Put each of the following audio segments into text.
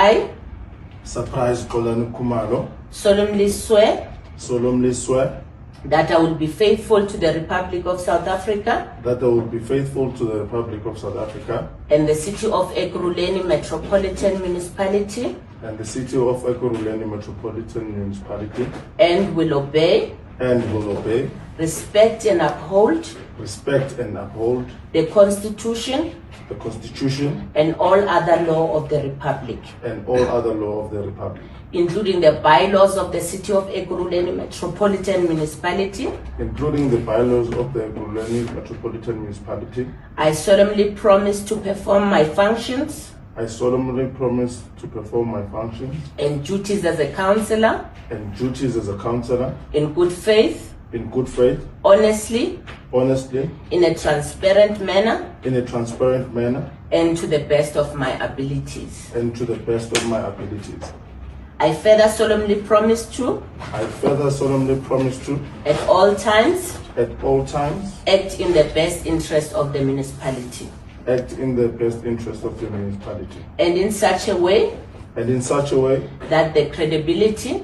I, Surprise Xolani Khumalo, solemnly swear solemnly swear that I will be faithful to the Republic of South Africa that I will be faithful to the Republic of South Africa and the City of Ekurhuleni Metropolitan Municipality, and the City of Ekurhuleni Metropolitan Municipality, and will obey, respect and uphold the Constitution Constitution and all other law of the Republic, including the bylaws of the City of Ekurhuleni Metropolitan Municipality. including the bylaws of the Xolani Metropolitan Municipality. I solemnly promise to perform my functions I solemnly promise to perform my functions and duties as a councillor and duties as a councillor in good faith, honestly, in a transparent manner, and to the best of my abilities. I further solemnly promise to, at all times, act in the best interest of the municipality, and in such a way that the credibility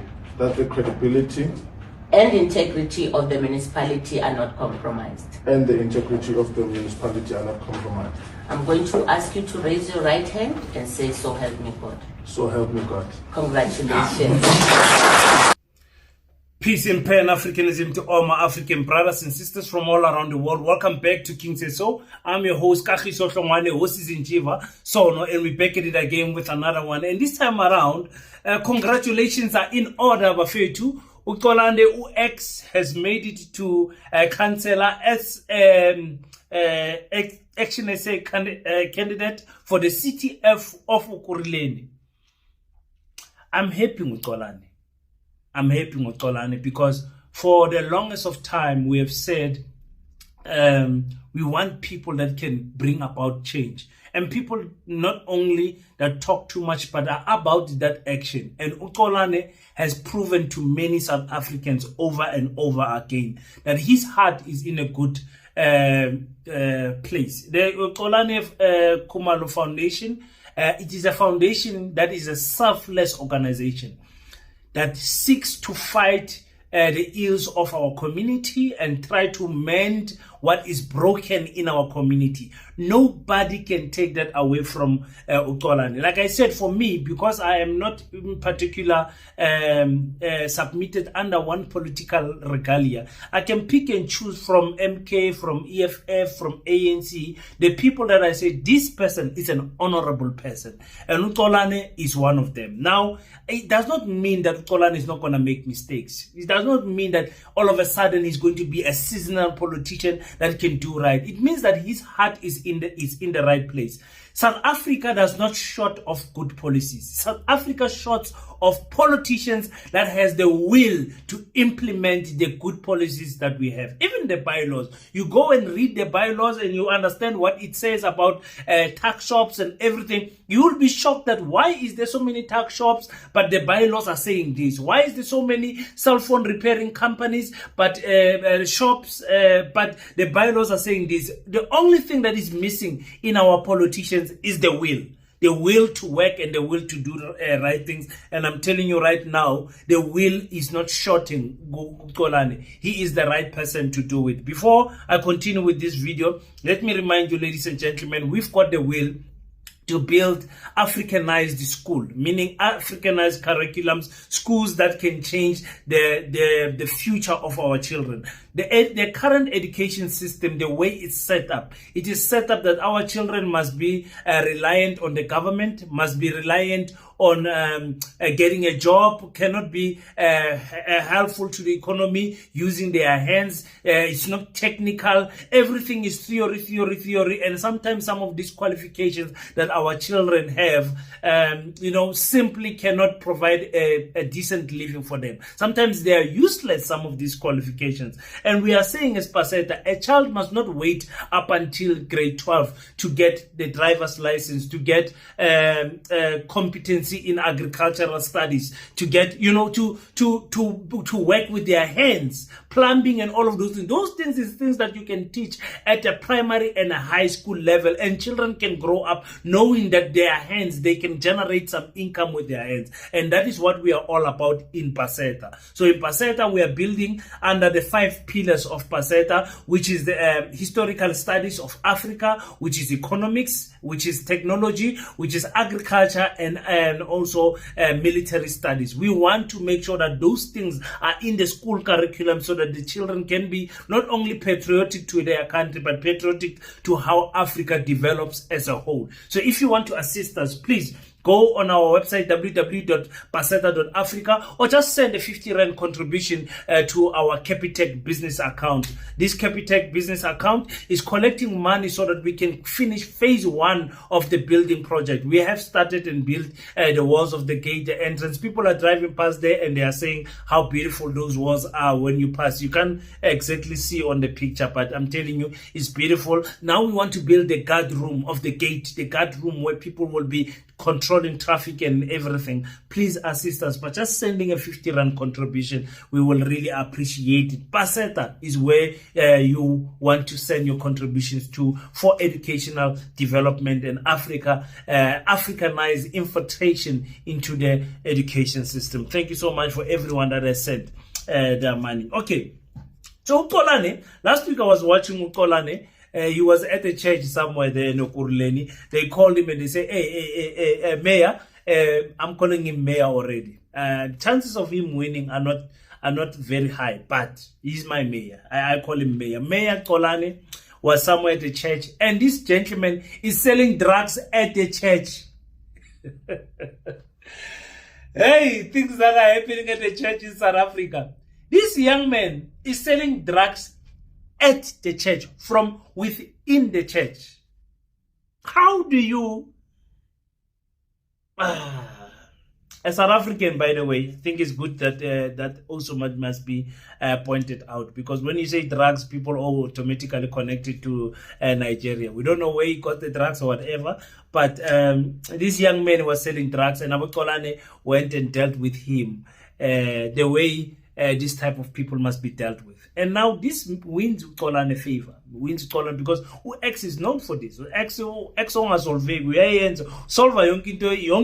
and integrity of the municipality are not compromised. I'm going to ask you to raise your right hand and say, "So help me God." So help me God. Congratulations. Peace and Pan-Africanism to all my African brothers and sisters from all around the world. Welcome back to King Say So. I'm your host, Xolani, host is in Jiva. So, and we're back at it again with another one. And this time around, congratulations are in order, Bafetu. Xolani UX has made it to Councilor as ACTIONSA candidate for the city of Ekurhuleni. I'm happy with Xolani. Because for the longest of time we have said we want people that can bring about change, and people not only that talk too much but are about that action. And Xolani has proven to many South Africans over and over again that his heart is in a good place. The Xolani Khumalo Foundation, it is a foundation that is a selfless organization that seeks to fight the ills of our community and try to mend what is broken in our community. Nobody can take that away from Xolani. Like I said, for me, because I am not in particular submitted under one political regalia, I can pick and choose from MK, from EFF, from ANC, the people that I say, this person is an honorable person. And Xolani is one of them. Now, it does not mean that Xolani is not going to make mistakes. It does not mean that all of a sudden he's going to be a seasonal politician that can do right. It means that his heart is in the right place. South Africa does not short of good policies. South Africa short of politicians that has the will to implement the good policies that we have. Even the bylaws. You go and read the bylaws and you understand what it says about tax shops and everything. You will be shocked that why is there so many tax shops but the bylaws are saying this? Why is there so many cell phone repairing companies but shops but the bylaws are saying this? The only thing that is missing in our politicians is the will to work and the will to do right things. And I'm telling you right now, the will is not shorting Xolani. He is the right person to do it. Before I continue with this video, let me remind you, ladies and gentlemen, we've got the will to build Africanized school, meaning Africanized curriculums, schools that can change the future of our children. The current education system, the way it's set up, it is set up that our children must be reliant on the government, must be reliant on getting a job, cannot be helpful to the economy using their hands. It's not technical. Everything is theory. And sometimes some of these qualifications that our children have, simply cannot provide a decent living for them. Sometimes they are useless, some of these qualifications. And we are saying as Paseta, a child must not wait up until grade 12 to get the driver's license, to get competency in agricultural studies, to get, to work with their hands, plumbing and all of those things. Those things is things that you can teach at a primary and a high school level, and children can grow up knowing that their hands, they can generate some income with their hands. And that is what we are all about in Paseta. So in Paseta, we are building under the 5 pillars of Paseta, which is the historical studies of Africa, which is economics, which is technology, which is agriculture, and also military studies. We want to make sure that those things are in the school curriculum so that the children can be not only patriotic to their country, but patriotic to how Africa develops as a whole. So if you want to assist us, please go on our website www.paseta.africa, or just send a 50 Rand contribution to our Capitec business account. This Capitec business account is collecting money so that we can finish phase 1 of the building project. We have started and built the walls of the gate, the entrance. People are driving past there and they are saying how beautiful those walls are when you pass. You can't exactly see on the picture, but I'm telling you, it's beautiful. Now we want to build the guard room of the gate, the guard room where people will be controlling traffic and everything. Please assist us by just sending a 50 Rand contribution. We will really appreciate it. Paseta is where you want to send your contributions to for educational development and Africanized infiltration into the education system. Thank you so much for everyone that has sent their money. Okay, so Xolani, last week I was watching Xolani. He was at a church somewhere there in Okuruleni. They called him and they say, hey, Mayor, I'm calling him Mayor already. Chances of him winning are not very high, but he's my mayor. I call him Mayor. Mayor Xolani was somewhere at the church, and this gentleman is selling drugs at the church. Hey, things that are happening at the church in South Africa. This young man is selling drugs at the church, from within the church. How do you, as South African, by the way, I think it's good that that also must be pointed out, because when you say drugs, people all automatically connect it to Nigeria. We don't know where he got the drugs or whatever, but this young man was selling drugs, and Abu Xolani went and dealt with him the way this type of people must be dealt with. And now this wins Xolani favor. Wins Xolani because X is known for this. X solve yonke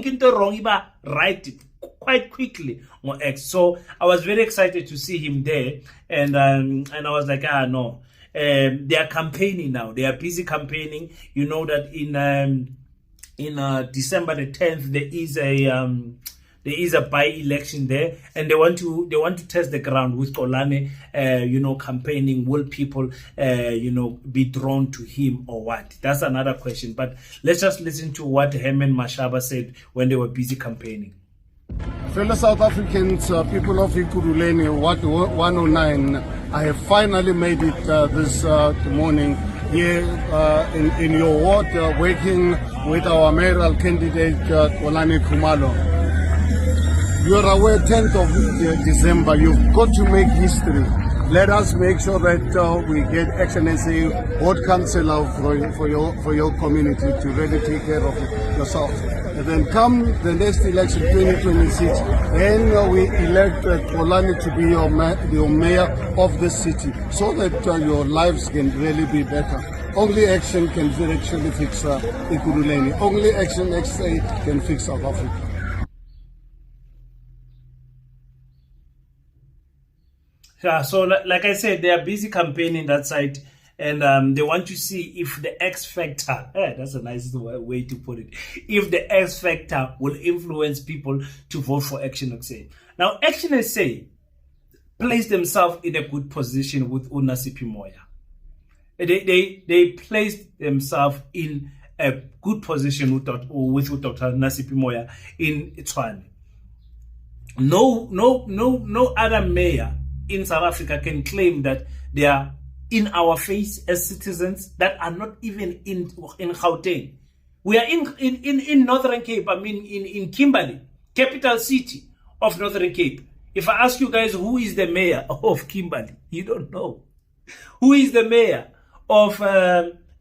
into wrong, right it quite quickly on X. So I was very excited to see him there, and I was like, no. They are campaigning now. They are busy campaigning. You know that in December the 10th there is a by-election there, and they want to test the ground with Xolani, campaigning. Will people, be drawn to him or what? That's another question. But let's just listen to what Herman Mashaba said when they were busy campaigning. Fellow South Africans, people of Ekurhuleni, Ward 109, I have finally made it this morning here in your ward, working with our mayoral candidate, Xolani Khumalo. You are aware, 10th of December, you've got to make history. Let us make sure that we get ACTIONSA ward councillor for your community to really take care of yourself. And then come the next election, 2026, then we elect Xolani to be your mayor of the city, so that your lives can really be better. Only action can actually fix Ekurhuleni. Only action can fix South Africa. Yeah, so like I said, they are busy campaigning that side, and they want to see if the X factor, that's a nice way to put it, if the X factor will influence people to vote for ACTIONSA. Now, ACTIONSA placed themselves in a good position with Nasipi Moya. They placed themselves in a good position with Dr. Nasipi Moya in Tshwane. No other mayor in South Africa can claim that they are in our face as citizens that are not even in Gauteng. We are in Northern Cape, in Kimberley, capital city of Northern Cape. If I ask you guys who is the mayor of Kimberley, you don't know. Who is the mayor of,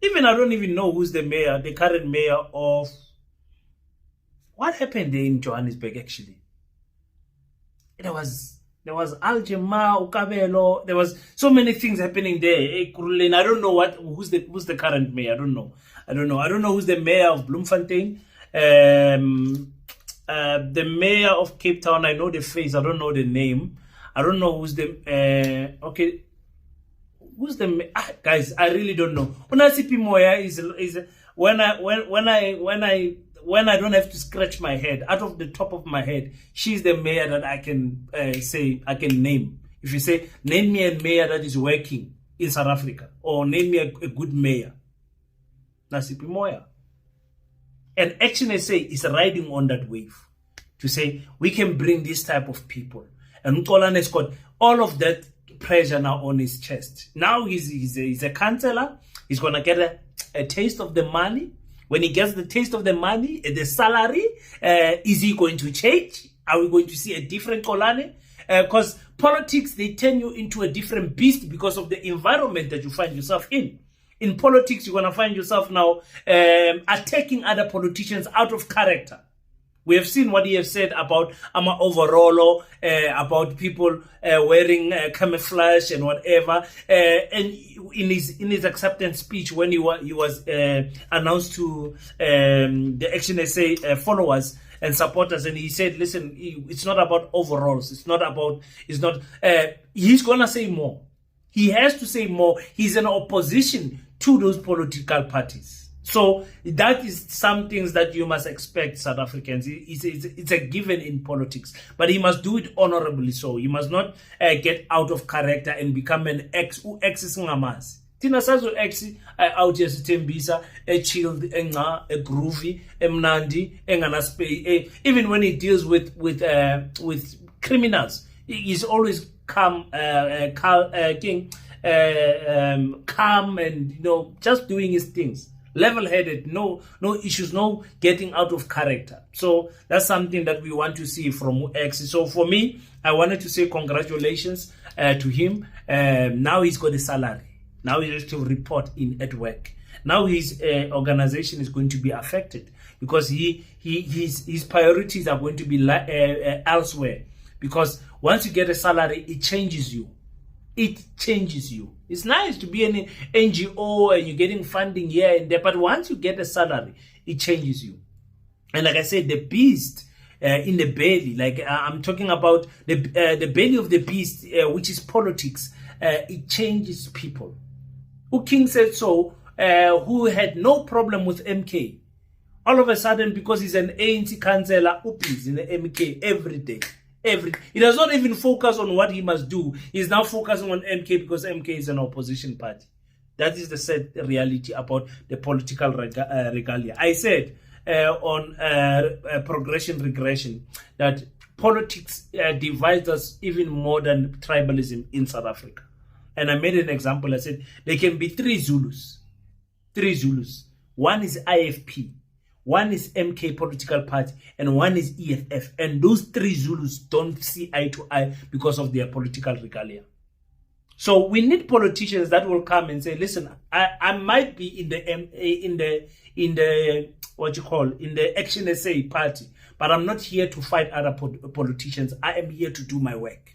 even I don't even know who's the mayor, the current mayor of, what happened there in Johannesburg actually? There was Aljema, Ukabelo, there was so many things happening there. I don't know who's the current mayor. I don't know who's the mayor of Bloemfontein. The mayor of Cape Town, I know the face, I don't know the name. I don't know who's the okay. Who's the guys? I really don't know. Unasipi Moya is when I don't have to scratch my head out of the top of my head. She's the mayor that I can say I can name. If you say name me a mayor that is working in South Africa, or name me a good mayor, Nasipi Moya. And ActionSA is riding on that wave to say we can bring this type of people. And Xolani has got all of that pressure now on his chest. Now he's a councillor. He's going to get a taste of the money. When he gets the taste of the money, the salary, is he going to change? Are we going to see a different Xolani? Because politics, they turn you into a different beast because of the environment that you find yourself in. In politics, you're going to find yourself now attacking other politicians out of character. We have seen what he has said about Ama Overall, about people wearing camouflage and whatever. And in his acceptance speech, when he was announced to the ActionSA followers and supporters, and he said, "Listen, it's not about overalls. He's gonna say more. He has to say more. He's in opposition to those political parties." So that is some things that you must expect, South Africans. It's a given in politics, but he must do it honorably. So he must not get out of character and become an ex singamas. Tina sazo ex out here sitembisa, a chilled, a groovy, a mnandi, even when he deals with criminals, he's always calm, calm, and just doing his things. Level-headed, no issues, no getting out of character. So that's something that we want to see from X. So for me, I wanted to say congratulations to him. Now he's got a salary. Now he has to report in at work. Now his organization is going to be affected because his priorities are going to be elsewhere. Because once you get a salary, it changes you. It changes you. It's nice to be an NGO and you're getting funding here and there, but once you get a salary, it changes you. And like I said, the beast in the belly, like I'm talking about the belly of the beast, which is politics, it changes people. King said so, who had no problem with MK. All of a sudden, because he's an ANC councillor, he's in the MK every day. He does not even focus on what he must do. He's now focusing on MK because MK is an opposition party. That is the sad reality about the political regalia. I said on progression regression that politics divides us even more than tribalism in South Africa. And I made an example. I said there can be three Zulus. One is IFP. One is MK political party, and one is EFF. And those three Zulus don't see eye to eye because of their political regalia. So we need politicians that will come and say, "Listen, I might be in the ActionSA party, but I'm not here to fight other politicians. I am here to do my work."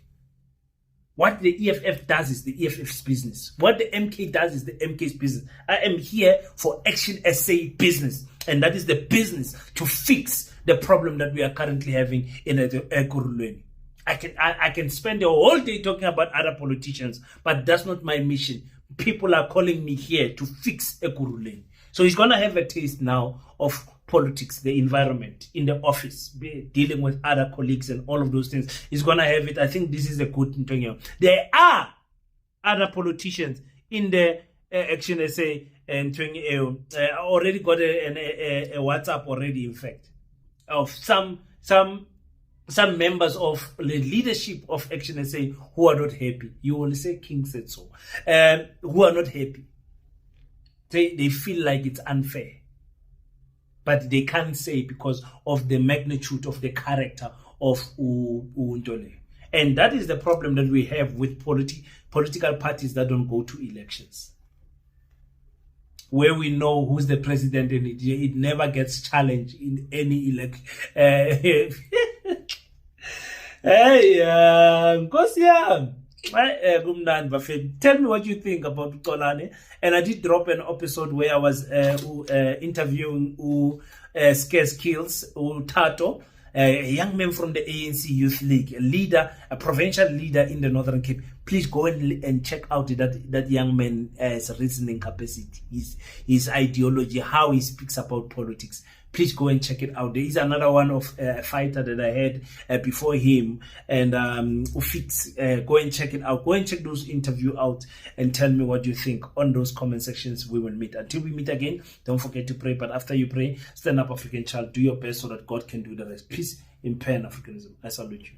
What the EFF does is the EFF's business. What the MK does is the MK's business. I am here for ActionSA business. And that is the business to fix the problem that we are currently having in Ekurhuleni. I can spend the whole day talking about other politicians, but that's not my mission. People are calling me here to fix Ekurhuleni. So he's going to have a taste now of politics, the environment, in the office, dealing with other colleagues and all of those things. He's going to have it. I think this is a good thing. There are other politicians in the ActionSA and already got a WhatsApp already, in fact, of some members of the leadership of ActionSA who are not happy. You will say King said so. Who are not happy. They feel like it's unfair. But they can't say because of the magnitude of the character of Untole. And that is the problem that we have with political parties that don't go to elections, where we know who's the president and it never gets challenged in any election. Tell me what you think about Xolani. And I did drop an episode where I was interviewing Scarce Kills, Tato, a young man from the ANC Youth League, a leader, a provincial leader in the Northern Cape. Please go and check out that young man's reasoning capacity, his ideology, how he speaks about politics. Please go and check it out. There is another one of a fighter that I had before him, and Ufix. Go and check it out. Go and check those interviews out and tell me what you think on those comment sections. We will meet. Until we meet again, don't forget to pray. But after you pray, stand up, African child. Do your best so that God can do the rest. Peace in Pan Africanism. I salute you.